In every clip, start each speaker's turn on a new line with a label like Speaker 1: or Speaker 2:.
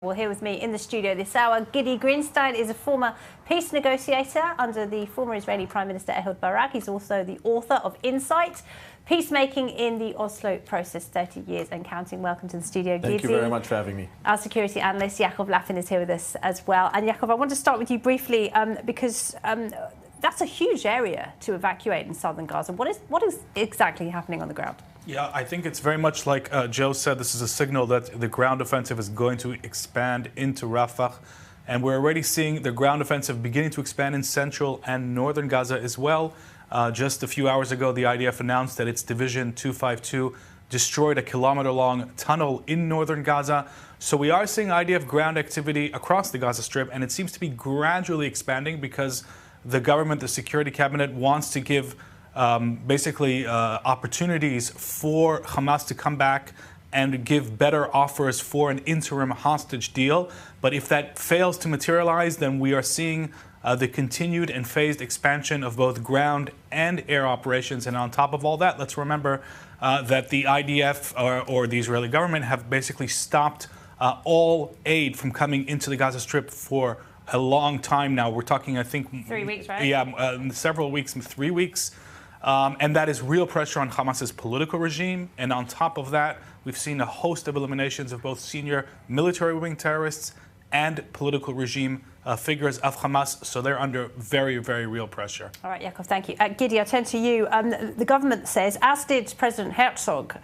Speaker 1: Well, here with me in the studio this hour, Gidi is a former peace negotiator under the former Israeli Prime Minister Ehud Barak. He's also the author of Insight, Peacemaking in the Oslo Process, 30 years and counting. Welcome to the studio, Gidi.
Speaker 2: Thank you very much for having me.
Speaker 1: Our security analyst, Yaakov Laffin, is here with us as well. And Yaakov, I want to start with you briefly because that's a huge area to evacuate in southern Gaza. What is exactly happening on the ground?
Speaker 3: Yeah, I think it's very much like Joe said. This is a signal that the ground offensive is going to expand into Rafah. And we're already seeing the ground offensive beginning to expand in central and northern Gaza as well. Just a few hours ago, the IDF announced that its Division 252 destroyed a kilometer-long tunnel in northern Gaza. So we are seeing IDF ground activity across the Gaza Strip, and it seems to be gradually expanding because the government, the security cabinet, wants to give opportunities for Hamas to come back and give better offers for an interim hostage deal. But if that fails to materialize, then we are seeing the continued and phased expansion of both ground and air operations. And on top of all that, let's remember that the IDF or the Israeli government have basically stopped all aid from coming into the Gaza Strip for a long time now. We're talking, I think...
Speaker 1: 3 weeks, right?
Speaker 3: Yeah, several weeks, 3 weeks. And that is real pressure on Hamas's political regime. And on top of that, we've seen a host of eliminations of both senior military wing terrorists and political regime figures of Hamas. So they're under very, very real pressure. All right,
Speaker 1: Yaakov, thank you. Gidi, I turn to you. The government says, as did President Herzog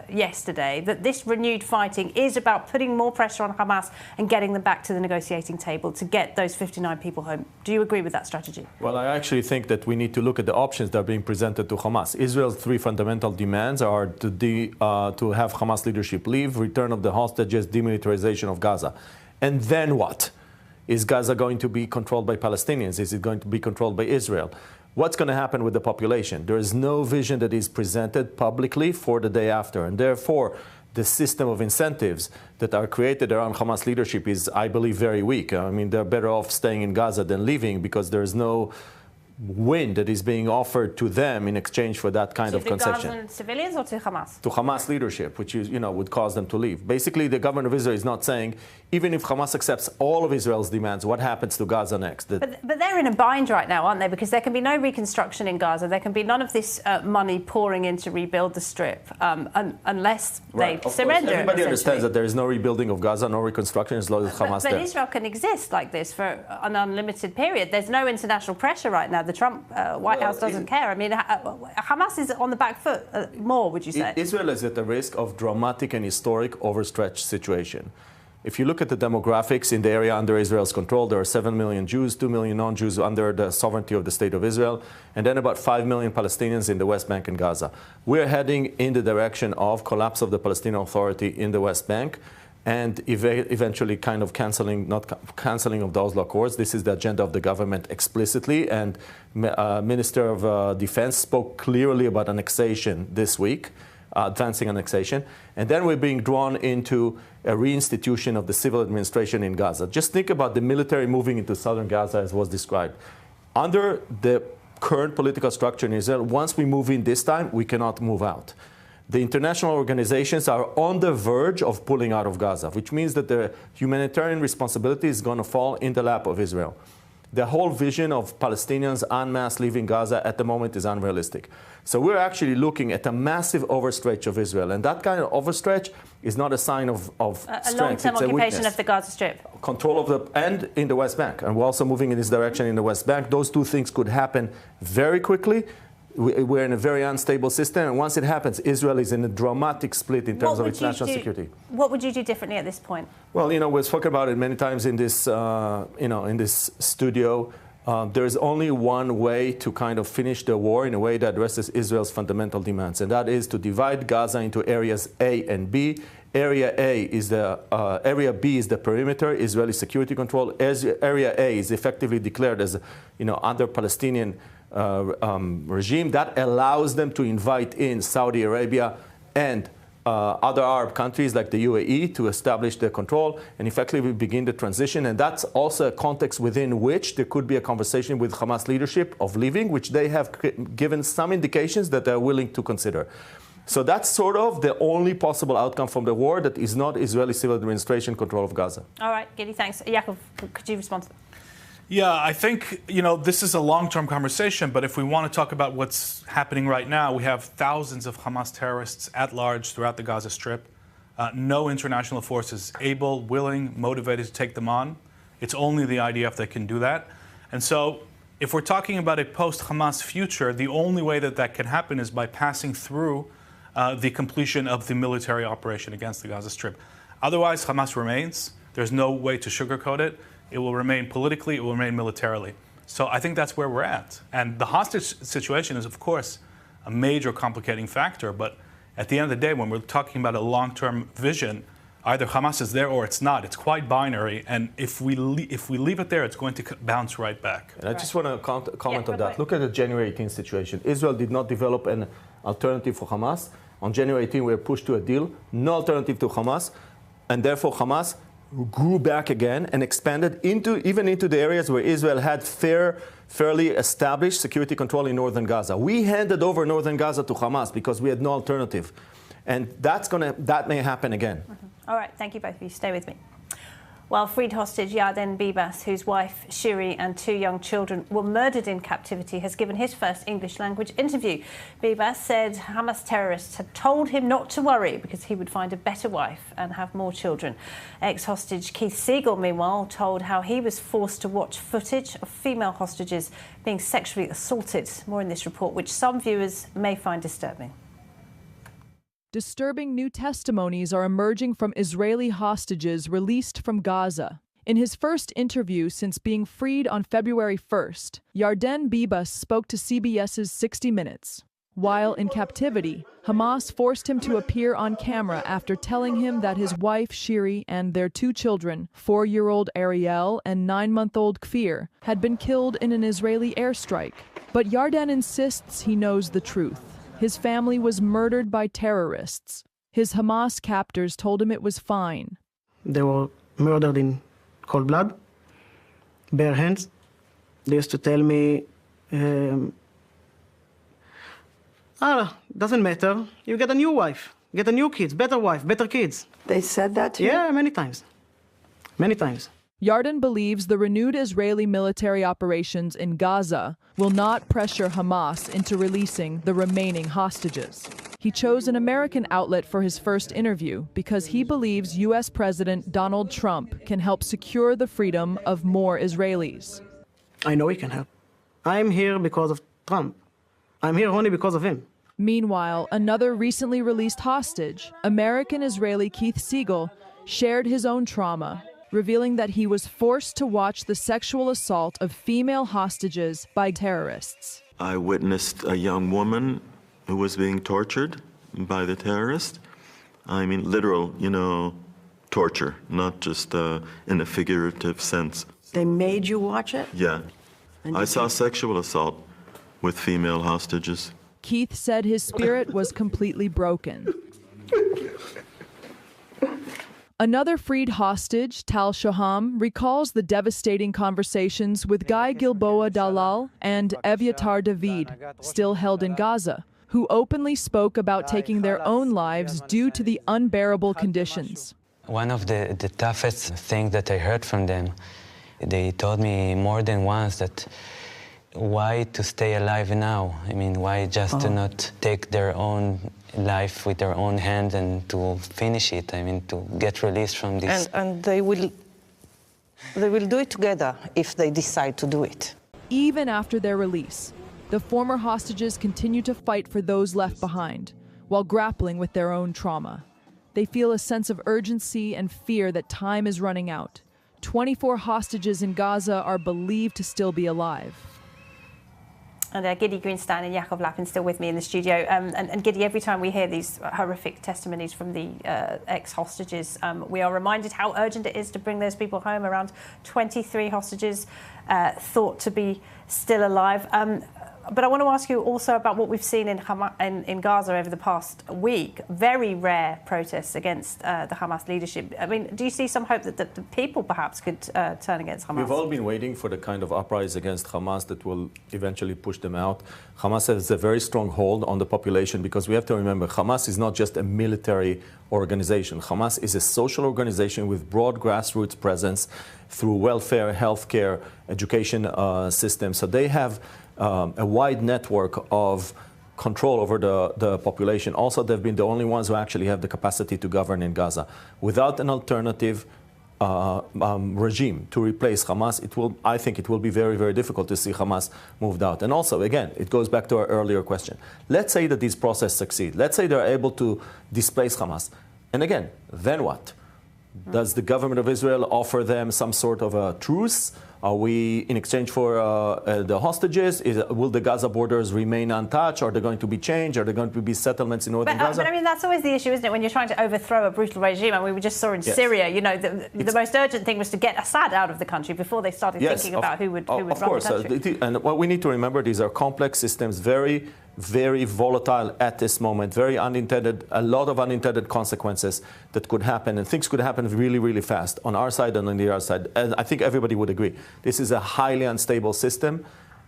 Speaker 1: yesterday, that this renewed fighting is about putting more pressure on Hamas and getting them back to the negotiating table to get those 59 people home. Do you agree with that strategy?
Speaker 2: Well, I actually think that we need to look at the options that are being presented to Hamas. Israel's three fundamental demands are to have Hamas leadership leave, return of the hostages, demilitarization of Gaza. And then what? Is Gaza going to be controlled by Palestinians? Is it going to be controlled by Israel? What's going to happen with the population? There is no vision that is presented publicly for the day after. And therefore, the system of incentives that are created around Hamas leadership is, I believe, very weak. I mean, they're better off staying in Gaza than leaving because there's no win that is being offered to them in exchange for that kind of concession.
Speaker 1: To the Gazan civilians or to Hamas?
Speaker 2: To Hamas leadership, which is, would cause them to leave. Basically, the government of Israel is not saying, even if Hamas accepts all of Israel's demands, what happens to Gaza next?
Speaker 1: But they're in a bind right now, aren't they? Because there can be no reconstruction in Gaza. There can be none of this money pouring in to rebuild the Strip unless they surrender.
Speaker 2: Everybody understands that there is no rebuilding of Gaza, no reconstruction as long as Hamas there.
Speaker 1: But Israel can exist like this for an unlimited period. There's no international pressure right now. The Trump White House doesn't care. I mean, Hamas is on the back foot more, would you say?
Speaker 2: Israel is at the risk of dramatic and historic overstretched situation. If you look at the demographics in the area under Israel's control, there are 7 million Jews, 2 million non-Jews under the sovereignty of the State of Israel, and then about 5 million Palestinians in the West Bank and Gaza. We're heading in the direction of collapse of the Palestinian Authority in the West Bank and eventually kind of cancelling of the Oslo Accords. This is the agenda of the government explicitly, and Minister of Defense spoke clearly about annexation this week, advancing annexation. And then we're being drawn into a reinstitution of the civil administration in Gaza. Just think about the military moving into southern Gaza as was described. Under the current political structure in Israel, once we move in this time, we cannot move out. The international organizations are on the verge of pulling out of Gaza, which means that the humanitarian responsibility is going to fall in the lap of Israel. The whole vision of Palestinians en masse leaving Gaza at the moment is unrealistic. So we're actually looking at a massive overstretch of Israel. And that kind of overstretch is not a sign of strength.
Speaker 1: A long-term occupation of the Gaza Strip.
Speaker 2: Control of the... and in the West Bank. And we're also moving in this direction in the West Bank. Those two things could happen very quickly. We're in a very unstable system, and once it happens, Israel is in a dramatic split in terms of its national security.
Speaker 1: What would you do differently at this point?
Speaker 2: Well, we've spoken about it many times in this, in this studio. There is only one way to kind of finish the war in a way that addresses Israel's fundamental demands, and that is to divide Gaza into areas A and B. Area A is area B is the perimeter, Israeli security control. Area A is effectively declared as, under Palestinian regime that allows them to invite in Saudi Arabia and other Arab countries like the UAE to establish their control and effectively begin the transition. And that's also a context within which there could be a conversation with Hamas leadership of leaving, which they have given some indications that they're willing to consider. So that's sort of the only possible outcome from the war that is not Israeli civil administration control of Gaza.
Speaker 1: All right, Gidi, thanks. Yaakov, could you respond to that?
Speaker 3: Yeah, I think, this is a long-term conversation, but if we want to talk about what's happening right now, we have thousands of Hamas terrorists at large throughout the Gaza Strip. No international force is able, willing, motivated to take them on. It's only the IDF that can do that. And so if we're talking about a post-Hamas future, the only way that that can happen is by passing through the completion of the military operation against the Gaza Strip. Otherwise, Hamas remains. There's no way to sugarcoat it. It will remain politically, it will remain militarily. So I think that's where we're at. And the hostage situation is, of course, a major complicating factor. But at the end of the day, when we're talking about a long-term vision, either Hamas is there or it's not. It's quite binary. And if we leave it there, it's going to bounce right back.
Speaker 2: And I just want to comment on that. Look at the January 18th situation. Israel did not develop an alternative for Hamas. On January 18th, we were pushed to a deal, no alternative to Hamas. And therefore, Hamas grew back again and expanded even into the areas where Israel had fairly established security control in northern Gaza. We handed over northern Gaza to Hamas because we had no alternative. And that may happen again.
Speaker 1: Mm-hmm. All right, thank you both of you. Stay with me. Well, freed hostage Yarden Bibas, whose wife Shiri and 2 young children were murdered in captivity, has given his first English language interview. Bibas said Hamas terrorists had told him not to worry because he would find a better wife and have more children. Ex-hostage Keith Siegel, meanwhile, told how he was forced to watch footage of female hostages being sexually assaulted. More in this report, which some viewers may find disturbing.
Speaker 4: Disturbing new testimonies are emerging from Israeli hostages released from Gaza. In his first interview since being freed on February 1st, Yarden Bibas spoke to CBS's 60 Minutes. While in captivity, Hamas forced him to appear on camera after telling him that his wife Shiri and their 2 children, 4-year-old Ariel and 9-month-old Kfir, had been killed in an Israeli airstrike. But Yarden insists he knows the truth. His family was murdered by terrorists. His Hamas captors told him it was fine.
Speaker 5: They were murdered in cold blood, bare hands. They used to tell me, doesn't matter, you get a new wife, get a new kids, better wife, better kids.
Speaker 6: They said that to you?
Speaker 5: Yeah, many times. Many times.
Speaker 4: Yarden believes the renewed Israeli military operations in Gaza will not pressure Hamas into releasing the remaining hostages. He chose an American outlet for his first interview because he believes U.S. President Donald Trump can help secure the freedom of more Israelis.
Speaker 5: I know he can help. I'm here because of Trump. I'm here only because of him.
Speaker 4: Meanwhile, another recently released hostage, American-Israeli Keith Siegel, shared his own trauma, revealing that he was forced to watch the sexual assault of female hostages by terrorists.
Speaker 7: I witnessed a young woman who was being tortured by the terrorists. I mean, literal, torture, not just in a figurative sense.
Speaker 6: They made you watch it?
Speaker 7: Yeah. I saw sexual assault with female hostages.
Speaker 4: Keith said his spirit was completely broken. Another freed hostage, Tal Shoham, recalls the devastating conversations with Guy Gilboa Dalal and Evyatar David, still held in Gaza, who openly spoke about taking their own lives due to the unbearable conditions.
Speaker 8: One of the toughest things that I heard from them, they told me more than once that why to stay alive now? I mean, why just to not take their own life with their own hand and to finish it? I mean, to get released from this.
Speaker 6: And they will do it together if they decide to do it.
Speaker 4: Even after their release, the former hostages continue to fight for those left behind while grappling with their own trauma. They feel a sense of urgency and fear that time is running out. 24 hostages in Gaza are believed to still be alive.
Speaker 1: And Gidi Greenstein and Yaakov Lapin still with me in the studio. And Gidi, every time we hear these horrific testimonies from the ex-hostages, we are reminded how urgent it is to bring those people home. Around 23 hostages thought to be still alive. But I want to ask you also about what we've seen in Gaza over the past week. Very rare protests against the Hamas leadership. I mean, do you see some hope that the people perhaps could turn against Hamas?
Speaker 2: We've all been waiting for the kind of uprising against Hamas that will eventually push them out. Hamas has a very strong hold on the population because we have to remember Hamas is not just a military organization. Hamas is a social organization with broad grassroots presence through welfare, healthcare, education systems. So they have a wide network of control over the population. Also, they've been the only ones who actually have the capacity to govern in Gaza. Without an alternative regime to replace Hamas, I think it will be very, very difficult to see Hamas moved out. And also, again, it goes back to our earlier question. Let's say that these processes succeed. Let's say they're able to displace Hamas. And again, then what? Does the government of Israel offer them some sort of a truce? Are we, in exchange for the hostages, will the Gaza borders remain untouched? Are they going to be changed? Are there going to be settlements in northern Gaza?
Speaker 1: But I mean, that's always the issue, isn't it? When you're trying to overthrow a brutal regime, and we just saw in Syria, you know, the most urgent thing was to get Assad out of the country before they started thinking about who would run the country.
Speaker 2: And what we need to remember, these are complex systems, very, very volatile at this moment, very unintended, a lot of unintended consequences that could happen, and things could happen really, really fast on our side and on the other side. And I think everybody would agree. This is a highly unstable system,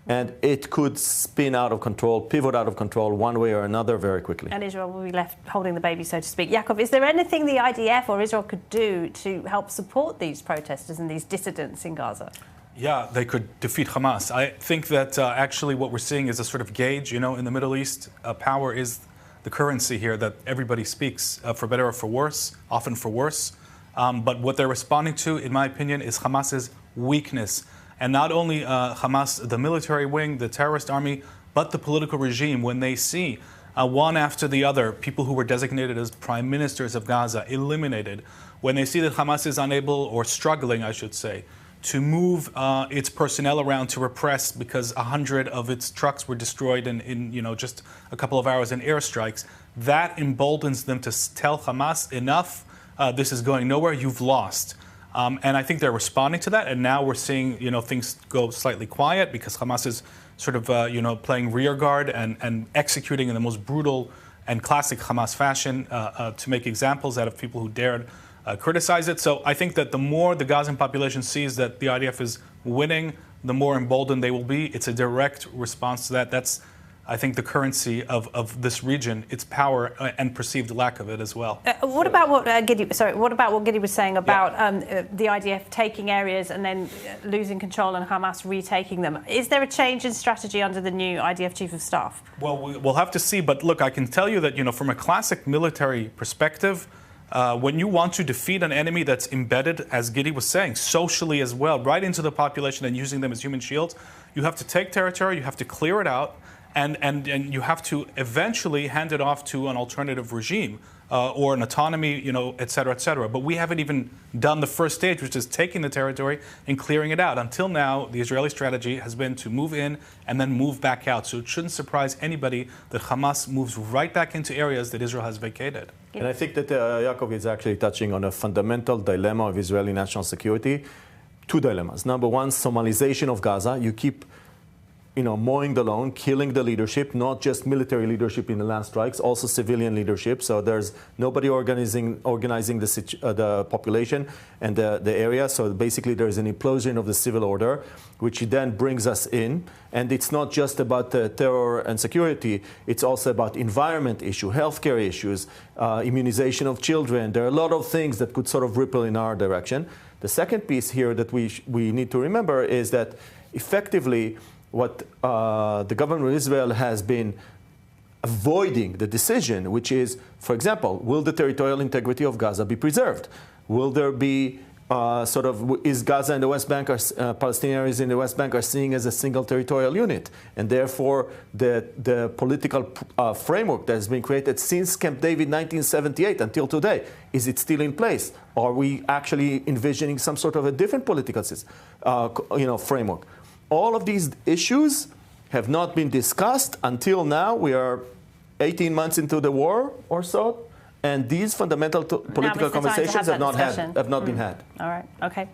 Speaker 2: and it could spin out of control, pivot out of control one way or another very quickly.
Speaker 1: And Israel will be left holding the baby, so to speak. Yaakov, is there anything the IDF or Israel could do to help support these protesters and these dissidents in Gaza?
Speaker 3: Yeah, they could defeat Hamas. I think that actually what we're seeing is a sort of gauge, you know, in the Middle East. Power is the currency here that everybody speaks, for better or for worse, often for worse. But what they're responding to, in my opinion, is Hamas's weakness. And not only Hamas, the military wing, the terrorist army, but the political regime, when they see one after the other, people who were designated as prime ministers of Gaza eliminated, when they see that Hamas is unable, or struggling, I should say, to move its personnel around to repress because 100 of its trucks were destroyed in you know, just a couple of hours in airstrikes, that emboldens them to tell Hamas, enough, this is going nowhere, you've lost. And I think they're responding to that, and now we're seeing, you know, things go slightly quiet because Hamas is sort of, you know, playing rear guard and executing in the most brutal and classic Hamas fashion to make examples out of people who dared criticize it. So I think that the more the Gazan population sees that the IDF is winning, the more emboldened they will be. It's a direct response to that. That's, I think, the currency of this region, its power and perceived lack of it as well.
Speaker 1: What about what Gidi was saying about the IDF taking areas and then losing control and Hamas retaking them? Is there a change in strategy under the new IDF chief of staff?
Speaker 3: Well, we'll have to see. But look, I can tell you that, you know, from a classic military perspective, when you want to defeat an enemy that's embedded, as Gidi was saying, socially as well, right into the population and using them as human shields, you have to take territory, you have to clear it out, and you have to eventually hand it off to an alternative regime or an autonomy, you know, et cetera, et cetera. But we haven't even done the first stage, which is taking the territory and clearing it out. Until now, the Israeli strategy has been to move in and then move back out. So it shouldn't surprise anybody that Hamas moves right back into areas that Israel has vacated.
Speaker 2: And I think that Yaakov is actually touching on a fundamental dilemma of Israeli national security. Two dilemmas. Number one, Somalization of Gaza. You keep, you know, mowing the lawn, killing the leadership, not just military leadership in the land strikes, also civilian leadership. So there's nobody organizing the population and the area. So basically there's an implosion of the civil order, which then brings us in. And it's not just about terror and security. It's also about environment issue, healthcare issues, immunization of children. There are a lot of things that could sort of ripple in our direction. The second piece here that we need to remember is that effectively, what the government of Israel has been avoiding the decision, which is, for example, will the territorial integrity of Gaza be preserved? Will there be is Gaza and the West Bank, Palestinians in the West Bank are seen as a single territorial unit, and therefore the political framework that has been created since Camp David 1978 until today, is it still in place? Are we actually envisioning some sort of a different political system, framework? All of these issues have not been discussed until now. We are 18 months into the war or so, and these fundamental political conversations have not been had.
Speaker 1: All right. Okay.